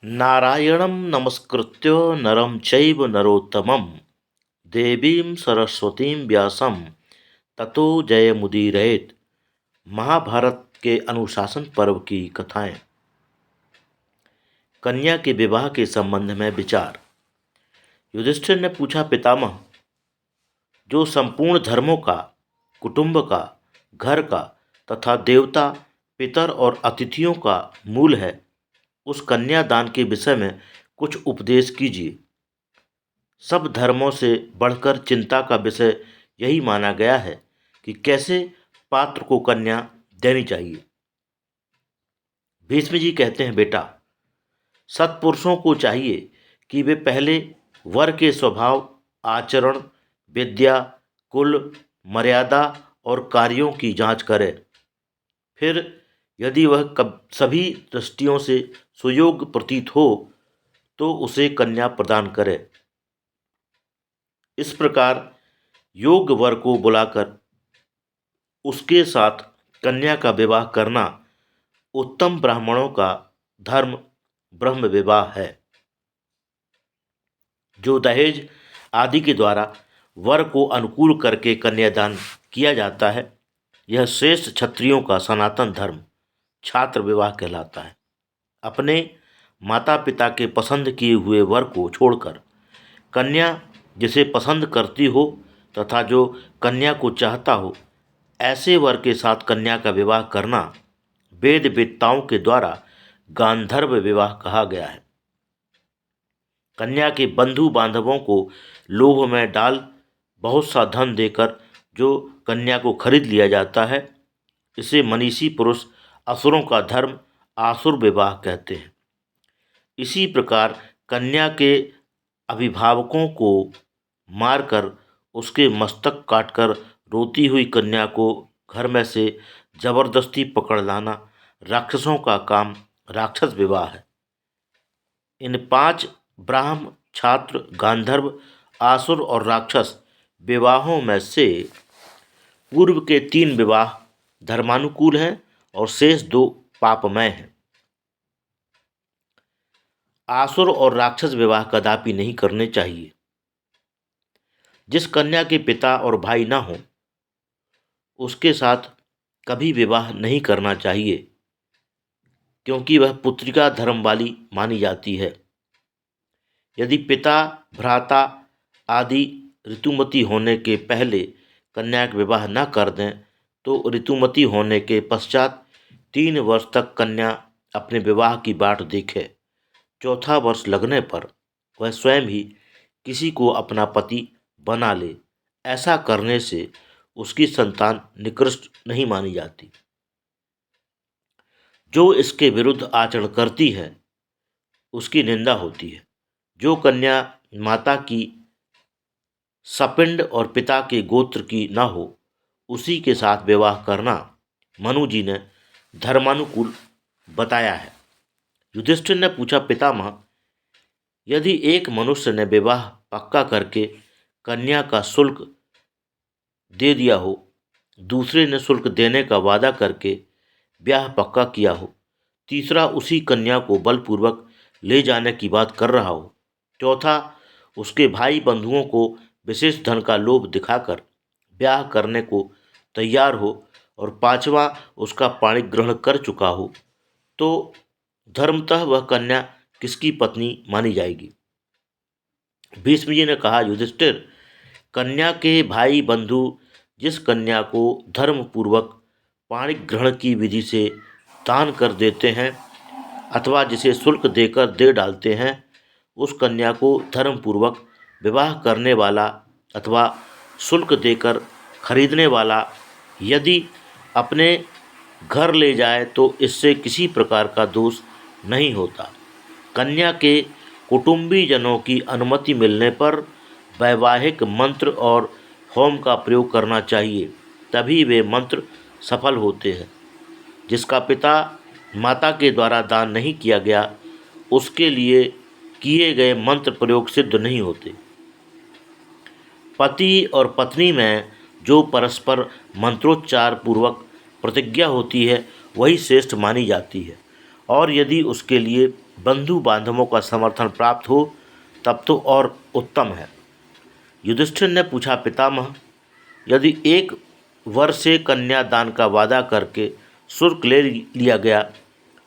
नारायणं नमस्कृत्य नरं चैव नरोत्तमं देवीं सरस्वतीं व्यासं ततो जयमुदीरयेत्। महाभारत के अनुशासन पर्व की कथाएं। कन्या के विवाह के संबंध में विचार। युधिष्ठिर ने पूछा, पितामह, जो संपूर्ण धर्मों का, कुटुंब का, घर का तथा देवता, पितर और अतिथियों का मूल है, उस कन्यादान के विषय में कुछ उपदेश कीजिए। सब धर्मों से बढ़कर चिंता का विषय यही माना गया है कि कैसे पात्र को कन्या देनी चाहिए। भीष्म जी कहते हैं, बेटा, सत्पुरुषों को चाहिए कि वे पहले वर के स्वभाव, आचरण, विद्या, कुल, मर्यादा और कार्यों की जांच करें। फिर यदि वह सभी दृष्टियों से सुयोग्य प्रतीत हो तो उसे कन्या प्रदान करें। इस प्रकार योग्य वर को बुलाकर उसके साथ कन्या का विवाह करना उत्तम ब्राह्मणों का धर्म ब्रह्म विवाह है। जो दहेज आदि के द्वारा वर को अनुकूल करके कन्यादान किया जाता है, यह श्रेष्ठ क्षत्रियों का सनातन धर्म छात्र विवाह कहलाता है। अपने माता पिता के पसंद किए हुए वर को छोड़कर कन्या जिसे पसंद करती हो तथा जो कन्या को चाहता हो, ऐसे वर के साथ कन्या का विवाह करना वेद वेत्ताओं के द्वारा गांधर्व विवाह कहा गया है। कन्या के बंधु बांधवों को लोभ में डाल बहुत सा धन देकर जो कन्या को खरीद लिया जाता है, इसे मनीषी पुरुष असुरों का धर्म आसुर विवाह कहते हैं। इसी प्रकार कन्या के अभिभावकों को मारकर उसके मस्तक काटकर रोती हुई कन्या को घर में से जबरदस्ती पकड़ लाना राक्षसों का काम राक्षस विवाह है। इन 5 ब्राह्म, छात्र, गांधर्व, आसुर और राक्षस विवाहों में से पूर्व के 3 विवाह धर्मानुकूल हैं और शेष 2 पापमय हैं। आसुर और राक्षस विवाह कदापि नहीं करने चाहिए। जिस कन्या के पिता और भाई ना हो, उसके साथ कभी विवाह नहीं करना चाहिए, क्योंकि वह पुत्रिका धर्म वाली मानी जाती है। यदि पिता, भ्राता आदि ऋतुमती होने के पहले कन्या का विवाह न कर दें तो ऋतुमती होने के पश्चात 3 वर्ष तक कन्या अपने विवाह की बाट देखे। चौथा वर्ष लगने पर वह स्वयं ही किसी को अपना पति बना ले। ऐसा करने से उसकी संतान निकृष्ट नहीं मानी जाती। जो इसके विरुद्ध आचरण करती है उसकी निंदा होती है। जो कन्या माता की सपिंड और पिता के गोत्र की न हो, उसी के साथ विवाह करना मनु जी ने धर्मानुकूल बताया है। युधिष्ठिर ने पूछा, पितामह, यदि एक मनुष्य ने विवाह पक्का करके कन्या का शुल्क दे दिया हो, दूसरे ने शुल्क देने का वादा करके ब्याह पक्का किया हो, तीसरा उसी कन्या को बलपूर्वक ले जाने की बात कर रहा हो, चौथा उसके भाई बंधुओं को विशेष धन का लोभ दिखाकर ब्याह करने को तैयार हो और पांचवा उसका पाणी ग्रहण कर चुका हो, तो धर्मतः वह कन्या किसकी पत्नी मानी जाएगी? भीष्म जी ने कहा, युधिष्ठिर, कन्या के भाई बंधु जिस कन्या को धर्म पूर्वक पाणी ग्रहण की विधि से दान कर देते हैं अथवा जिसे शुल्क देकर दे डालते हैं, उस कन्या को धर्म पूर्वक विवाह करने वाला अथवा शुल्क देकर खरीदने वाला यदि अपने घर ले जाए तो इससे किसी प्रकार का दोष नहीं होता। कन्या के कुटुंबीजनों की अनुमति मिलने पर वैवाहिक मंत्र और होम का प्रयोग करना चाहिए, तभी वे मंत्र सफल होते हैं। जिसका पिता माता के द्वारा दान नहीं किया गया, उसके लिए किए गए मंत्र प्रयोग सिद्ध नहीं होते। पति और पत्नी में जो परस्पर मंत्रोच्चार पूर्वक प्रतिज्ञा होती है वही श्रेष्ठ मानी जाती है, और यदि उसके लिए बंधु बांधवों का समर्थन प्राप्त हो तब तो और उत्तम है। युधिष्ठिर ने पूछा, पितामह, यदि एक वर से कन्यादान का वादा करके शुल्क ले लिया गया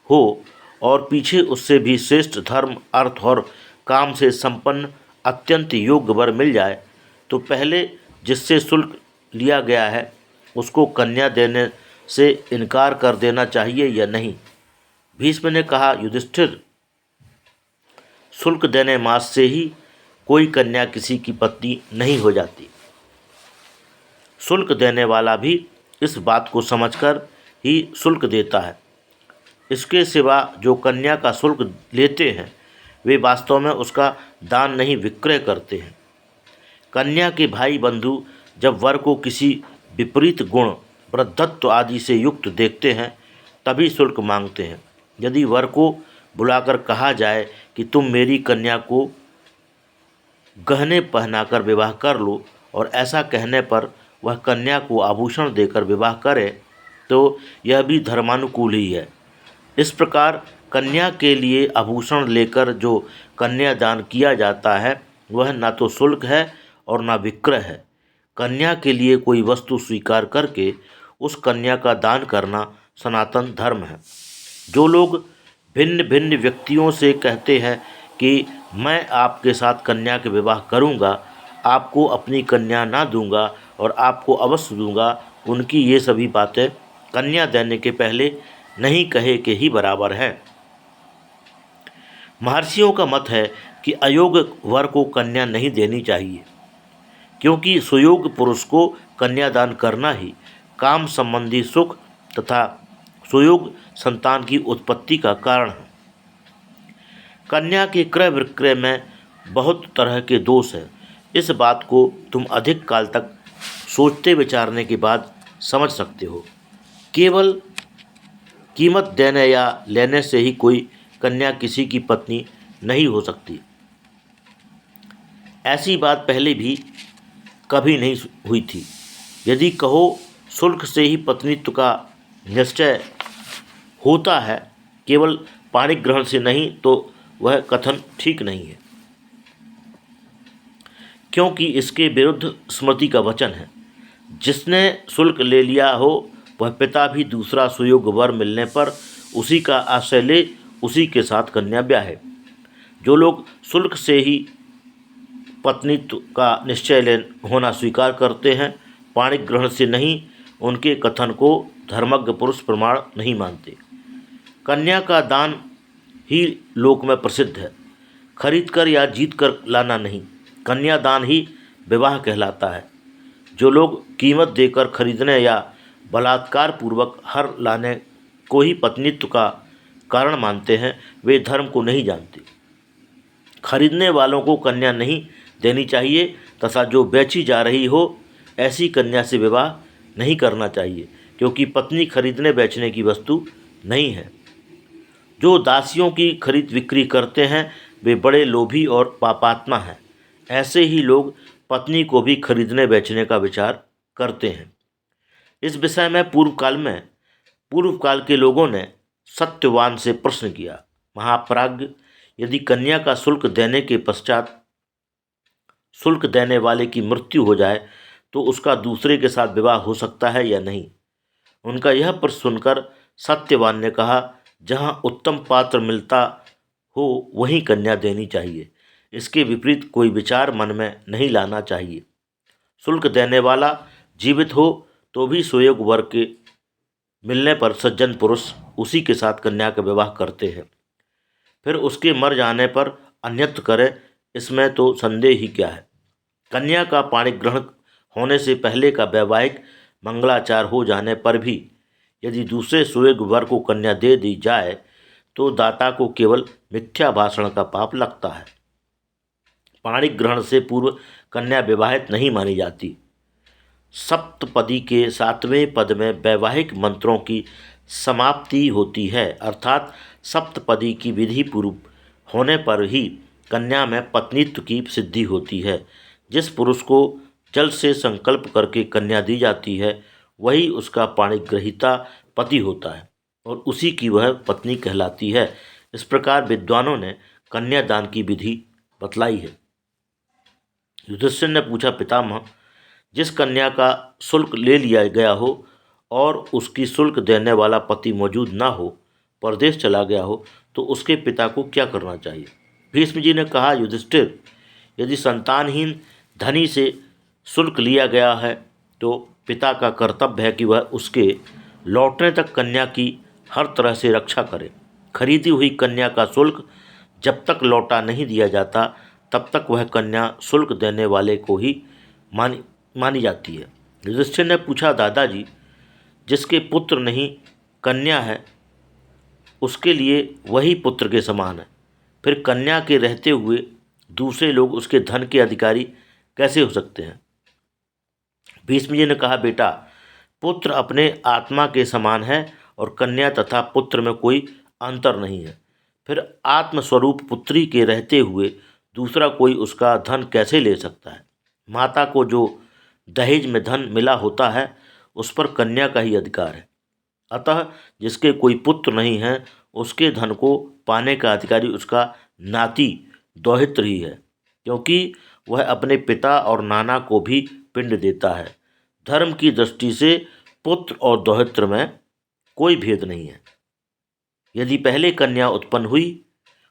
हो और पीछे उससे भी श्रेष्ठ धर्म, अर्थ और काम से संपन्न अत्यंत योग्य वर मिल जाए, तो पहले जिससे शुल्क लिया गया है उसको कन्या देने से इनकार कर देना चाहिए या नहीं? भीष्म ने कहा, युधिष्ठिर, शुल्क देने मात्र से ही कोई कन्या किसी की पत्नी नहीं हो जाती। शुल्क देने वाला भी इस बात को समझकर ही शुल्क देता है। इसके सिवा जो कन्या का शुल्क लेते हैं वे वास्तव में उसका दान नहीं विक्रय करते हैं। कन्या के भाई बंधु जब वर को किसी विपरीत गुण, वृद्धत्व आदि से युक्त देखते हैं तभी शुल्क मांगते हैं। यदि वर को बुलाकर कहा जाए कि तुम मेरी कन्या को गहने पहनाकर विवाह कर लो और ऐसा कहने पर वह कन्या को आभूषण देकर विवाह करे तो यह भी धर्मानुकूल ही है। इस प्रकार कन्या के लिए आभूषण लेकर जो कन्यादान किया जाता है वह न तो शुल्क है और न विक्रय है। कन्या के लिए कोई वस्तु स्वीकार करके उस कन्या का दान करना सनातन धर्म है। जो लोग भिन्न भिन्न व्यक्तियों से कहते हैं कि मैं आपके साथ कन्या के विवाह करूंगा, आपको अपनी कन्या ना दूंगा और आपको अवश्य दूंगा, उनकी ये सभी बातें कन्या देने के पहले नहीं कहे के ही बराबर है। महर्षियों का मत है कि अयोग्य वर को कन्या नहीं देनी चाहिए, क्योंकि सुयोग्य पुरुष को कन्यादान करना ही काम संबंधी सुख तथा सुयोग्य संतान की उत्पत्ति का कारण है। कन्या के क्रय विक्रय में बहुत तरह के दोष हैं। इस बात को तुम अधिक काल तक सोचते विचारने के बाद समझ सकते हो। केवल कीमत देने या लेने से ही कोई कन्या किसी की पत्नी नहीं हो सकती। ऐसी बात पहले भी कभी नहीं हुई थी। यदि कहो शुल्क से ही पत्नीत्व का निश्चय होता है केवल पाणिक ग्रहण से नहीं, तो वह कथन ठीक नहीं है, क्योंकि इसके विरुद्ध स्मृति का वचन है, जिसने शुल्क ले लिया हो वह पिता भी दूसरा सुयोग्य वर मिलने पर उसी का आश्रय ले उसी के साथ कन्या ब्याहे। जो लोग शुल्क से ही पत्नीत्व का निश्चय होना स्वीकार करते हैं, पाणिक ग्रहण से नहीं, उनके कथन को धर्मज्ञ पुरुष प्रमाण नहीं मानते। कन्या का दान ही लोक में प्रसिद्ध है, खरीद कर या जीत कर लाना नहीं। कन्यादान ही विवाह कहलाता है। जो लोग कीमत देकर खरीदने या बलात्कार पूर्वक हर लाने को ही पत्नीत्व का कारण मानते हैं, वे धर्म को नहीं जानते। खरीदने वालों को कन्या नहीं देनी चाहिए तथा जो बेची जा रही हो ऐसी कन्या से विवाह नहीं करना चाहिए, क्योंकि पत्नी खरीदने बेचने की वस्तु नहीं है। जो दासियों की खरीद बिक्री करते हैं वे बड़े लोभी और पापात्मा हैं। ऐसे ही लोग पत्नी को भी खरीदने बेचने का विचार करते हैं। इस विषय में पूर्व काल के लोगों ने सत्यवान से प्रश्न किया, महाप्राज्ञ, यदि कन्या का शुल्क देने के पश्चात शुल्क देने वाले की मृत्यु हो जाए तो उसका दूसरे के साथ विवाह हो सकता है या नहीं? उनका यह प्रश्न सुनकर सत्यवान ने कहा, जहाँ उत्तम पात्र मिलता हो वहीं कन्या देनी चाहिए। इसके विपरीत कोई विचार मन में नहीं लाना चाहिए। शुल्क देने वाला जीवित हो तो भी सुयोग्य वर के मिलने पर सज्जन पुरुष उसी के साथ कन्या का विवाह करते हैं। फिर उसके मर जाने पर अन्यत्र करे, इसमें तो संदेह ही क्या है। कन्या का पाणिक ग्रहण होने से पहले का वैवाहिक मंगलाचार हो जाने पर भी यदि दूसरे सुयोग्य वर को कन्या दे दी जाए तो दाता को केवल मिथ्या भाषण का पाप लगता है। पाणिक ग्रहण से पूर्व कन्या विवाहित नहीं मानी जाती। सप्तपदी के 7वें पद में वैवाहिक मंत्रों की समाप्ति होती है, अर्थात सप्तपदी की विधि पूर्व होने पर ही कन्या में पत्नीत्व की सिद्धि होती है। जिस पुरुष को जल से संकल्प करके कन्या दी जाती है वही उसका पाणिग्रहिता पति होता है और उसी की वह पत्नी कहलाती है। इस प्रकार विद्वानों ने कन्यादान की विधि बतलाई है। युधिष्ठिर ने पूछा, पितामह, जिस कन्या का शुल्क ले लिया गया हो और उसकी शुल्क देने वाला पति मौजूद ना हो, परदेश चला गया हो, तो उसके पिता को क्या करना चाहिए? भीष्म जी ने कहा, युधिष्ठिर, यदि संतानहीन धनी से शुल्क लिया गया है तो पिता का कर्तव्य है कि वह उसके लौटने तक कन्या की हर तरह से रक्षा करे। खरीदी हुई कन्या का शुल्क जब तक लौटा नहीं दिया जाता तब तक वह कन्या शुल्क देने वाले को ही मानी जाती है। युधिष्ठिर ने पूछा, दादाजी, जिसके पुत्र नहीं कन्या है उसके लिए वही पुत्र के समान है, फिर कन्या के रहते हुए दूसरे लोग उसके धन के अधिकारी कैसे हो सकते हैं? भीष्म जी ने कहा, बेटा, पुत्र अपने आत्मा के समान है और कन्या तथा पुत्र में कोई अंतर नहीं है। फिर आत्मस्वरूप पुत्री के रहते हुए दूसरा कोई उसका धन कैसे ले सकता है? माता को जो दहेज में धन मिला होता है उस पर कन्या का ही अधिकार है। अतः जिसके कोई पुत्र नहीं है उसके धन को पाने का अधिकारी उसका नाती दौहित्र ही है, क्योंकि वह अपने पिता और नाना को भी पिंड देता है। धर्म की दृष्टि से पुत्र और दौहित्र में कोई भेद नहीं है। यदि पहले कन्या उत्पन्न हुई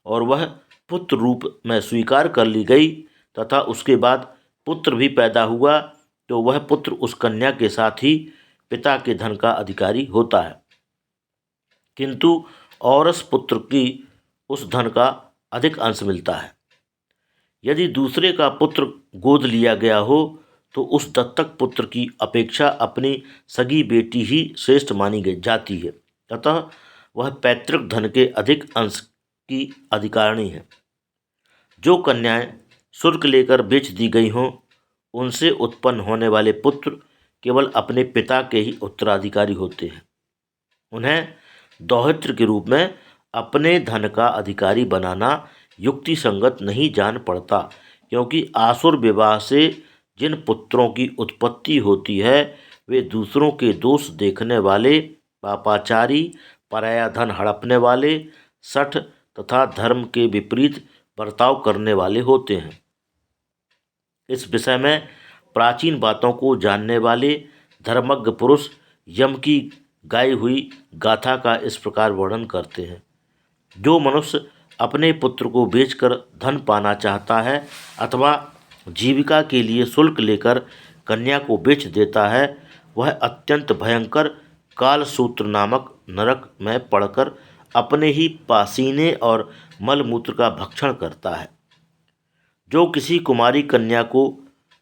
और वह पुत्र रूप में स्वीकार कर ली गई तथा उसके बाद पुत्र भी पैदा हुआ तो वह पुत्र उस कन्या के साथ ही पिता के धन का अधिकारी होता है, किंतु औरस पुत्र की उस धन का अधिक अंश मिलता है। यदि दूसरे का पुत्र गोद लिया गया हो तो उस दत्तक पुत्र की अपेक्षा अपनी सगी बेटी ही श्रेष्ठ मानी जाती है, अतः वह पैतृक धन के अधिक अंश की अधिकारिणी है। जो कन्याएं शुल्क लेकर बेच दी गई हों उनसे उत्पन्न होने वाले पुत्र केवल अपने पिता के ही उत्तराधिकारी होते हैं। उन्हें दौहित्र के रूप में अपने धन का अधिकारी बनाना युक्ति संगत नहीं जान पड़ता, क्योंकि आसुर विवाह से जिन पुत्रों की उत्पत्ति होती है वे दूसरों के दोष देखने वाले, पापाचारी, पराया धन हड़पने वाले, शठ तथा धर्म के विपरीत बर्ताव करने वाले होते हैं। इस विषय में प्राचीन बातों को जानने वाले धर्मज्ञ पुरुष यम की गाई हुई गाथा का इस प्रकार वर्णन करते हैं। जो मनुष्य अपने पुत्र को बेचकर धन पाना चाहता है अथवा जीविका के लिए शुल्क लेकर कन्या को बेच देता है वह अत्यंत भयंकर कालसूत्र नामक नरक में पड़कर अपने ही पसीने और मलमूत्र का भक्षण करता है। जो किसी कुमारी कन्या को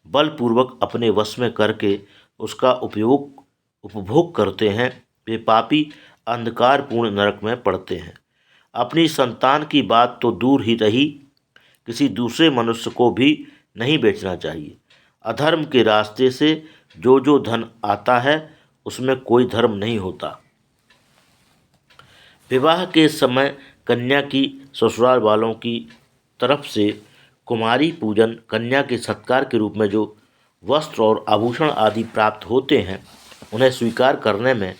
बलपूर्वक अपने वश में करके उसका उपभोग करते हैं वे पापी अंधकारपूर्ण नरक में पड़ते हैं। अपनी संतान की बात तो दूर ही रही, किसी दूसरे मनुष्य को भी नहीं बेचना चाहिए। अधर्म के रास्ते से जो धन आता है उसमें कोई धर्म नहीं होता। विवाह के समय कन्या की ससुराल वालों की तरफ से कुमारी पूजन, कन्या के सत्कार के रूप में जो वस्त्र और आभूषण आदि प्राप्त होते हैं उन्हें स्वीकार करने में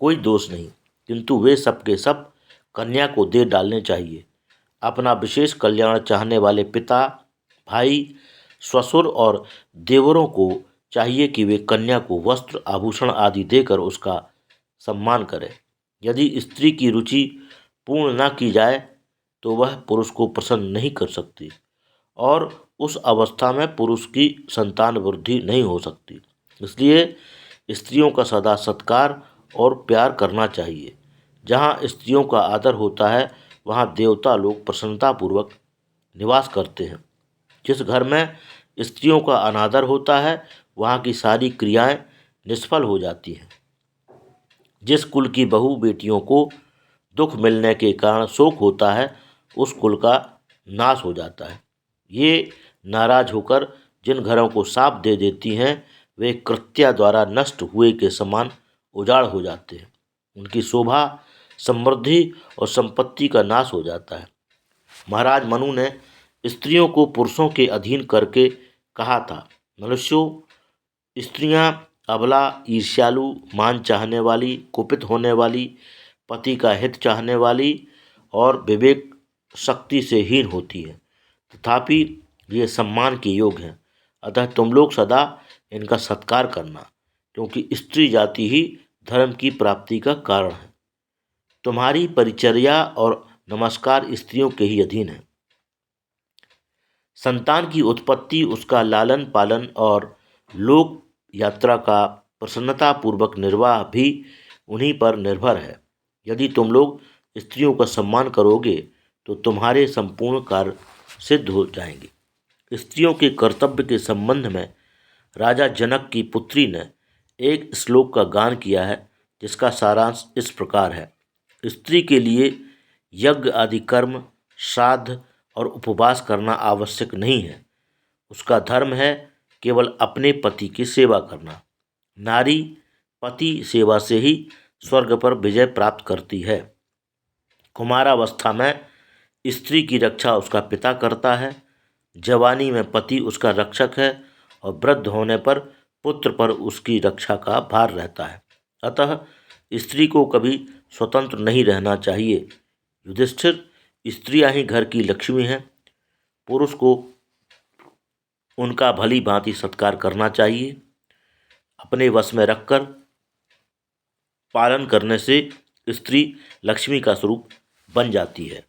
कोई दोष नहीं, किंतु वे सब के सब कन्या को दे डालने चाहिए। अपना विशेष कल्याण चाहने वाले पिता, भाई, ससुर और देवरों को चाहिए कि वे कन्या को वस्त्र आभूषण आदि देकर उसका सम्मान करें। यदि स्त्री की रुचि पूर्ण न की जाए तो वह पुरुष को प्रसन्न नहीं कर सकती और उस अवस्था में पुरुष की संतान वृद्धि नहीं हो सकती। इसलिए स्त्रियों का सदा सत्कार और प्यार करना चाहिए। जहाँ स्त्रियों का आदर होता है वहाँ देवता लोग प्रसन्नतापूर्वक निवास करते हैं। जिस घर में स्त्रियों का अनादर होता है वहाँ की सारी क्रियाएं निष्फल हो जाती हैं। जिस कुल की बहू बेटियों को दुख मिलने के कारण शोक होता है उस कुल का नाश हो जाता है। ये नाराज होकर जिन घरों को शाप दे देती हैं वे कृत्या द्वारा नष्ट हुए के समान उजाड़ हो जाते हैं। उनकी शोभा, समृद्धि और संपत्ति का नाश हो जाता है। महाराज मनु ने स्त्रियों को पुरुषों के अधीन करके कहा था, मनुष्यों, स्त्रियां अबला, ईर्ष्यालु, मान चाहने वाली, कुपित होने वाली, पति का हित चाहने वाली और विवेक शक्ति से हीन होती है, तथापि ये सम्मान के योग्य हैं। अतः तुम लोग सदा इनका सत्कार करना, क्योंकि स्त्री जाति ही धर्म की प्राप्ति का कारण है। तुम्हारी परिचर्या और नमस्कार स्त्रियों के ही अधीन है। संतान की उत्पत्ति, उसका लालन पालन और लोक यात्रा का प्रसन्नतापूर्वक निर्वाह भी उन्हीं पर निर्भर है। यदि तुम लोग स्त्रियों का सम्मान करोगे तो तुम्हारे संपूर्ण कार्य सिद्ध हो जाएंगे। स्त्रियों के कर्तव्य के संबंध में राजा जनक की पुत्री ने एक श्लोक का गान किया है, जिसका सारांश इस प्रकार है। स्त्री के लिए यज्ञ आदि कर्म, श्राद्ध और उपवास करना आवश्यक नहीं है। उसका धर्म है केवल अपने पति की सेवा करना। नारी पति सेवा से ही स्वर्ग पर विजय प्राप्त करती है। कुमारावस्था में स्त्री की रक्षा उसका पिता करता है, जवानी में पति उसका रक्षक है और वृद्ध होने पर पुत्र पर उसकी रक्षा का भार रहता है। अतः स्त्री को कभी स्वतंत्र नहीं रहना चाहिए। युधिष्ठिर, स्त्रियां ही घर की लक्ष्मी हैं। पुरुष को उनका भली भांति सत्कार करना चाहिए। अपने वश में रखकर पालन करने से स्त्री लक्ष्मी का स्वरूप बन जाती है।